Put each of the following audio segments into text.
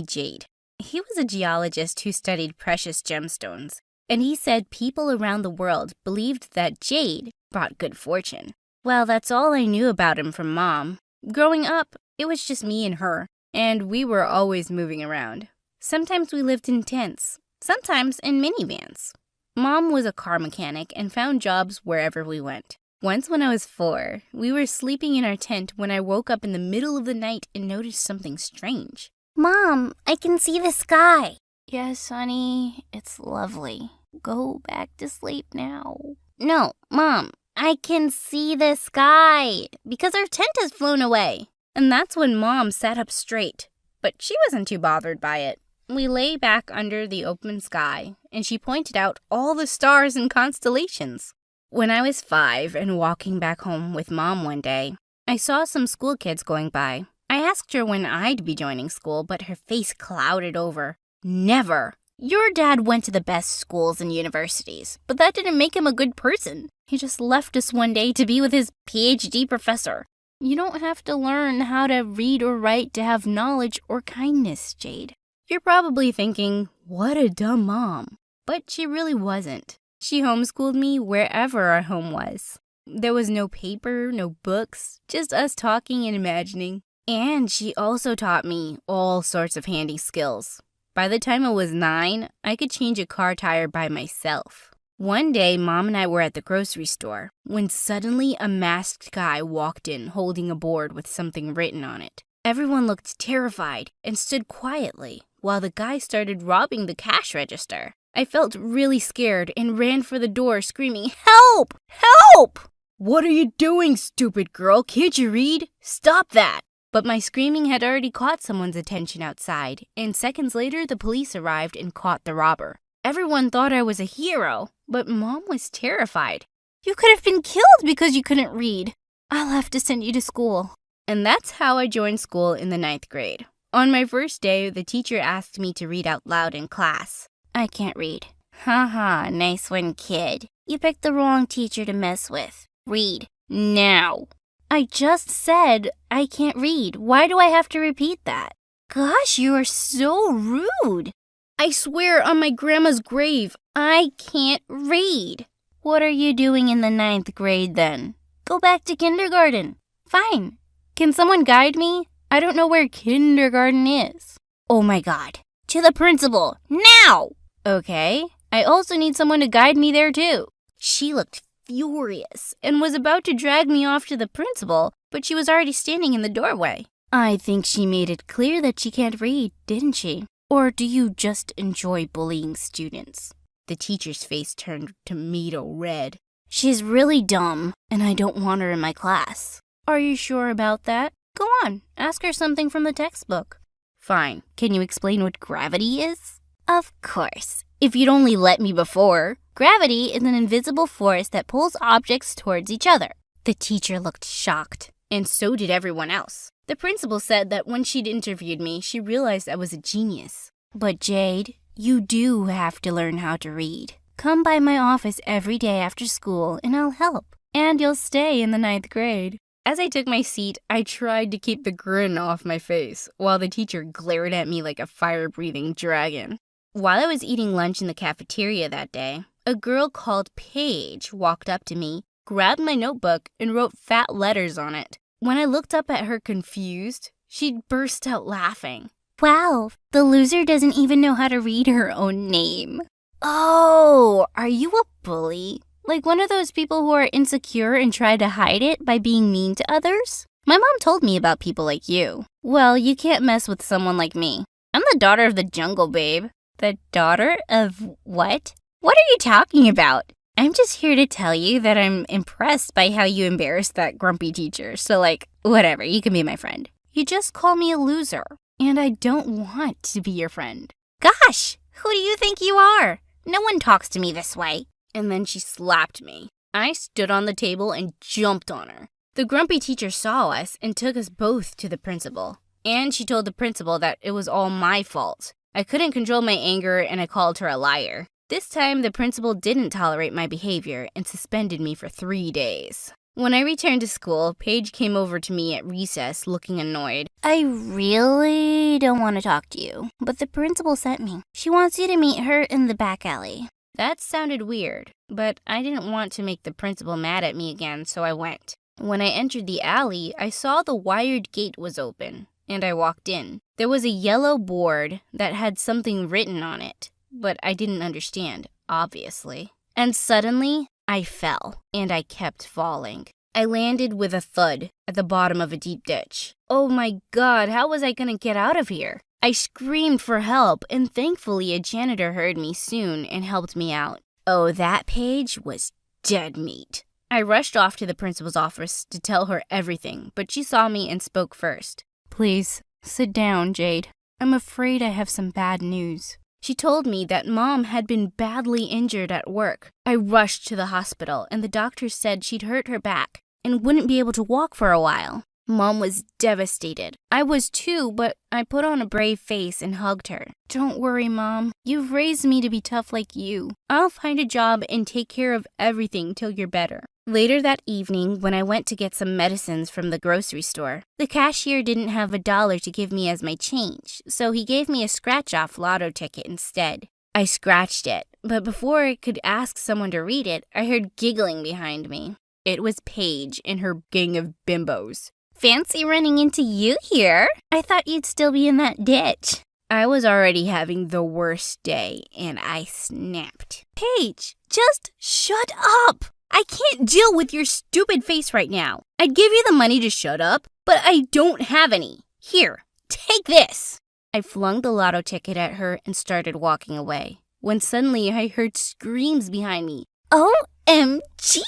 Jade. He was a geologist who studied precious gemstones, and he said people around the world believed that jade brought good fortune. Well, that's all I knew about him from Mom. Growing up, it was just me and her, and we were always moving around. Sometimes we lived in tents, sometimes in minivans. Mom was a car mechanic and found jobs wherever we went. Once when I was 4, we were sleeping in our tent when I woke up in the middle of the night and noticed something strange. Mom, I can see the sky. Yes, honey, it's lovely. Go back to sleep now. No, Mom, I can see the sky because our tent has flown away. And that's when Mom sat up straight, but she wasn't too bothered by it. We lay back under the open sky, and she pointed out all the stars and constellations. When I was 5 and walking back home with Mom one day, I saw some school kids going by. I asked her when I'd be joining school, but her face clouded over. Never! Your dad went to the best schools and universities, but that didn't make him a good person. He just left us one day to be with his PhD professor. You don't have to learn how to read or write to have knowledge or kindness, Jade. You're probably thinking, what a dumb mom. But she really wasn't. She homeschooled me wherever our home was. There was no paper, no books, just us talking and imagining. And she also taught me all sorts of handy skills. By the time I was 9, I could change a car tire by myself. One day, Mom and I were at the grocery store when suddenly a masked guy walked in holding a board with something written on it. Everyone looked terrified and stood quietly while the guy started robbing the cash register. I felt really scared and ran for the door screaming, "Help! Help!" "What are you doing, stupid girl? Can't you read? Stop that!" But my screaming had already caught someone's attention outside, and seconds later the police arrived and caught the robber. Everyone thought I was a hero, but Mom was terrified. "You could have been killed because you couldn't read. I'll have to send you to school." And that's how I joined school in the 9th grade. On my first day, the teacher asked me to read out loud in class. I can't read. Haha, nice one, kid. You picked the wrong teacher to mess with. Read now. I just said I can't read. Why do I have to repeat that? Gosh, you are so rude. I swear on my grandma's grave, I can't read. What are you doing in the 9th grade then? Go back to kindergarten. Fine. Can someone guide me? I don't know where kindergarten is. Oh my God. To the principal. Now! Okay. I also need someone to guide me there too. She looked furious and was about to drag me off to the principal, but she was already standing in the doorway. I think she made it clear that she can't read, didn't she? Or do you just enjoy bullying students? The teacher's face turned tomato red. She's really dumb, and I don't want her in my class. Are you sure about that? Go on, ask her something from the textbook. Fine. Can you explain what gravity is? Of course. If you'd only let me before. Gravity is an invisible force that pulls objects towards each other. The teacher looked shocked, and so did everyone else. The principal said that when she'd interviewed me, she realized I was a genius. But Jade, you do have to learn how to read. Come by my office every day after school, and I'll help. And you'll stay in the 9th grade. As I took my seat, I tried to keep the grin off my face, while the teacher glared at me like a fire-breathing dragon. While I was eating lunch in the cafeteria that day, a girl called Paige walked up to me, grabbed my notebook, and wrote fat letters on it. When I looked up at her confused, she'd burst out laughing. Wow, the loser doesn't even know how to read her own name. Oh, are you a bully? Like one of those people who are insecure and try to hide it by being mean to others? My mom told me about people like you. Well, you can't mess with someone like me. I'm the daughter of the jungle, babe. The daughter of what? What are you talking about? I'm just here to tell you that I'm impressed by how you embarrassed that grumpy teacher. So whatever, you can be my friend. You just call me a loser, and I don't want to be your friend. Gosh, who do you think you are? No one talks to me this way. And then she slapped me. I stood on the table and jumped on her. The grumpy teacher saw us and took us both to the principal. And she told the principal that it was all my fault. I couldn't control my anger and I called her a liar. This time, the principal didn't tolerate my behavior and suspended me for 3 days. When I returned to school, Paige came over to me at recess looking annoyed. I really don't want to talk to you, but the principal sent me. She wants you to meet her in the back alley. That sounded weird, but I didn't want to make the principal mad at me again, so I went. When I entered the alley, I saw the wired gate was open, and I walked in. There was a yellow board that had something written on it, but I didn't understand, obviously. And suddenly, I fell, and I kept falling. I landed with a thud at the bottom of a deep ditch. Oh my God, how was I gonna get out of here? I screamed for help, and thankfully a janitor heard me soon and helped me out. Oh, that Paige was dead meat. I rushed off to the principal's office to tell her everything, but she saw me and spoke first. Please, sit down, Jade. I'm afraid I have some bad news. She told me that Mom had been badly injured at work. I rushed to the hospital, and the doctor said she'd hurt her back and wouldn't be able to walk for a while. Mom was devastated. I was too, but I put on a brave face and hugged her. Don't worry, Mom. You've raised me to be tough like you. I'll find a job and take care of everything till you're better. Later that evening, when I went to get some medicines from the grocery store, the cashier didn't have $1 to give me as my change, so he gave me a scratch-off lotto ticket instead. I scratched it, but before I could ask someone to read it, I heard giggling behind me. It was Paige and her gang of bimbos. Fancy running into you here. I thought you'd still be in that ditch. I was already having the worst day, and I snapped. Paige, just shut up. I can't deal with your stupid face right now. I'd give you the money to shut up, but I don't have any. Here, take this. I flung the lotto ticket at her and started walking away, when suddenly I heard screams behind me. OMG!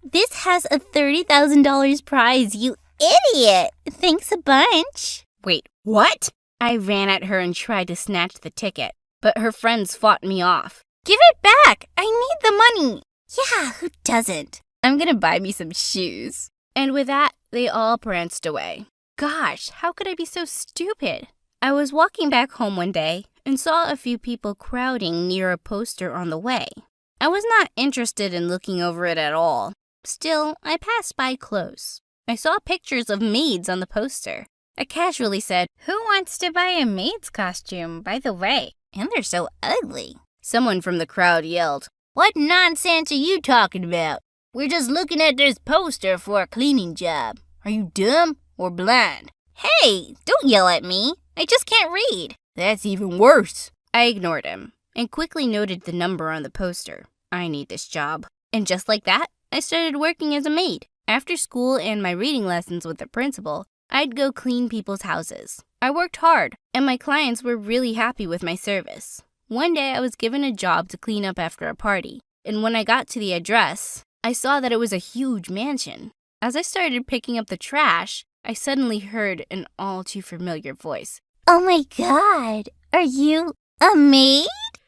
This has a $30,000 prize, you idiot! Thanks a bunch. Wait, what? I ran at her and tried to snatch the ticket, but her friends fought me off. Give it back! I need the money! Yeah, who doesn't? I'm gonna buy me some shoes. And with that, they all pranced away. Gosh, how could I be so stupid? I was walking back home one day and saw a few people crowding near a poster on the way. I was not interested in looking over it at all. Still, I passed by close. I saw pictures of maids on the poster. I casually said, "Who wants to buy a maid's costume, by the way? And they're so ugly." Someone from the crowd yelled, "What nonsense are you talking about? We're just looking at this poster for a cleaning job. Are you dumb or blind?" "Hey, don't yell at me. I just can't read." "That's even worse." I ignored him and quickly noted the number on the poster. I need this job. And just like that, I started working as a maid. After school and my reading lessons with the principal, I'd go clean people's houses. I worked hard, and my clients were really happy with my service. One day, I was given a job to clean up after a party, and when I got to the address, I saw that it was a huge mansion. As I started picking up the trash, I suddenly heard an all too familiar voice. "Oh my God, are you a maid?"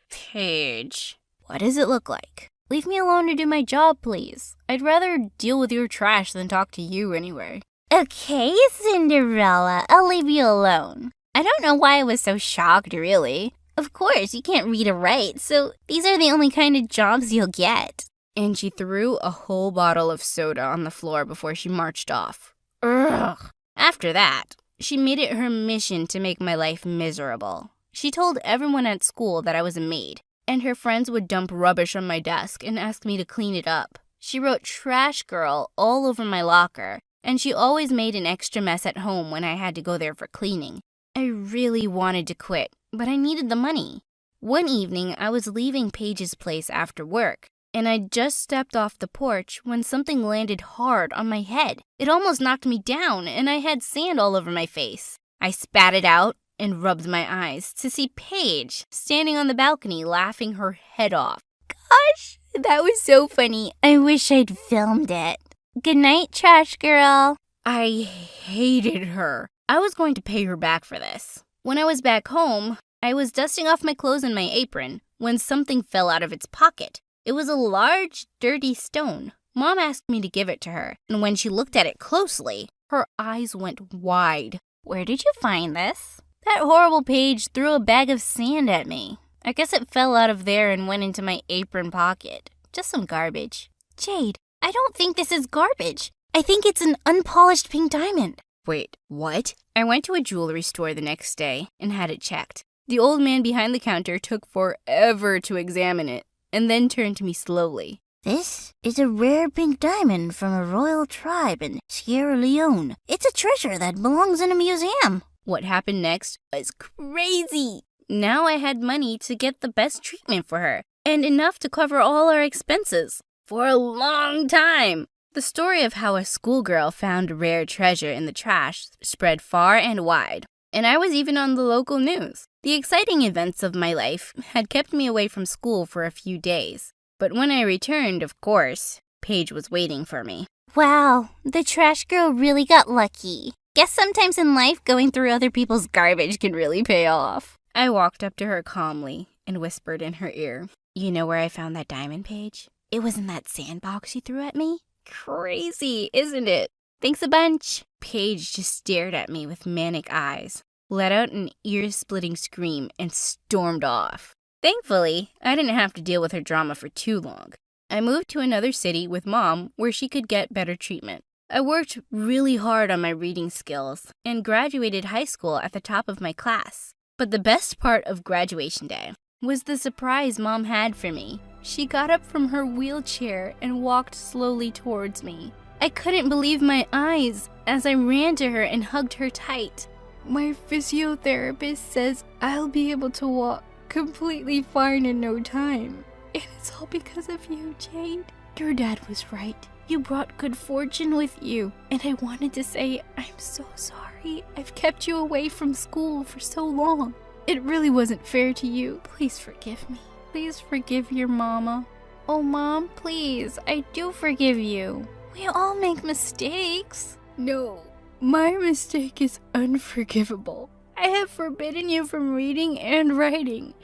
"Paige, what does it look like? Leave me alone to do my job, please. I'd rather deal with your trash than talk to you anyway." "Okay, Cinderella, I'll leave you alone." I don't know why I was so shocked, really. Of course, you can't read or write, so these are the only kind of jobs you'll get. And she threw a whole bottle of soda on the floor before she marched off. Ugh. After that, she made it her mission to make my life miserable. She told everyone at school that I was a maid, and her friends would dump rubbish on my desk and ask me to clean it up. She wrote "Trash Girl" all over my locker, and she always made an extra mess at home when I had to go there for cleaning. I really wanted to quit, but I needed the money. One evening, I was leaving Paige's place after work, and I just stepped off the porch when something landed hard on my head. It almost knocked me down, and I had sand all over my face. I spat it out and rubbed my eyes to see Paige standing on the balcony laughing her head off. Gosh, that was so funny. I wish I'd filmed it. Good night, trash girl. I hated her. I was going to pay her back for this. When I was back home, I was dusting off my clothes and my apron when something fell out of its pocket. It was a large, dirty stone. Mom asked me to give it to her, and when she looked at it closely, her eyes went wide. "Where did you find this?" "That horrible Paige threw a bag of sand at me. I guess it fell out of there and went into my apron pocket. Just some garbage." "Jade, I don't think this is garbage. I think it's an unpolished pink diamond. Wait, what? I went to a jewelry store the next day and had it checked. The old man behind the counter took forever to examine it and then turned to me slowly. This is a rare pink diamond from a royal tribe in Sierra Leone. It's a treasure that belongs in a museum. What happened next was crazy. Now I had money to get the best treatment for her and enough to cover all our expenses for a long time. The story of how a schoolgirl found a rare treasure in the trash spread far and wide, and I was even on the local news. The exciting events of my life had kept me away from school for a few days, but when I returned, of course, Paige was waiting for me. Wow, the trash girl really got lucky. Guess sometimes in life, going through other people's garbage can really pay off. I walked up to her calmly and whispered in her ear, "You know where I found that diamond, Paige? It was in that sandbox you threw at me." Crazy, isn't it? Thanks a bunch. Paige just stared at me with manic eyes, let out an ear-splitting scream, and stormed off. Thankfully, I didn't have to deal with her drama for too long. I moved to another city with Mom where she could get better treatment. I worked really hard on my reading skills and graduated high school at the top of my class. But the best part of graduation day was the surprise Mom had for me. She got up from her wheelchair and walked slowly towards me. I couldn't believe my eyes as I ran to her and hugged her tight. "My physiotherapist says I'll be able to walk completely fine in no time. And it's all because of you, Jade. Your dad was right. You brought good fortune with you. And I wanted to say I'm so sorry I've kept you away from school for so long. It really wasn't fair to you. Please forgive me. Please forgive your mama." "Oh, Mom, please, I do forgive you. We all make mistakes." "No, my mistake is unforgivable. I have forbidden you from reading and writing.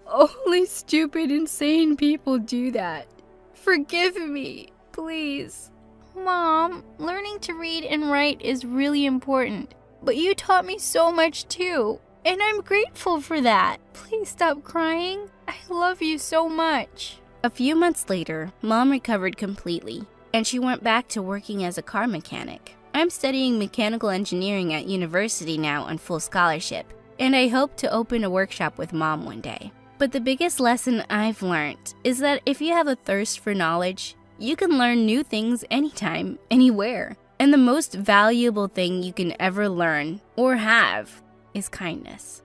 Only stupid, insane people do that. Forgive me, please." "Mom, learning to read and write is really important. But you taught me so much too. And I'm grateful for that. Please stop crying. I love you so much." A few months later, Mom recovered completely, and she went back to working as a car mechanic. I'm studying mechanical engineering at university now on full scholarship, and I hope to open a workshop with Mom one day. But the biggest lesson I've learned is that if you have a thirst for knowledge, you can learn new things anytime, anywhere. And the most valuable thing you can ever learn or have is kindness.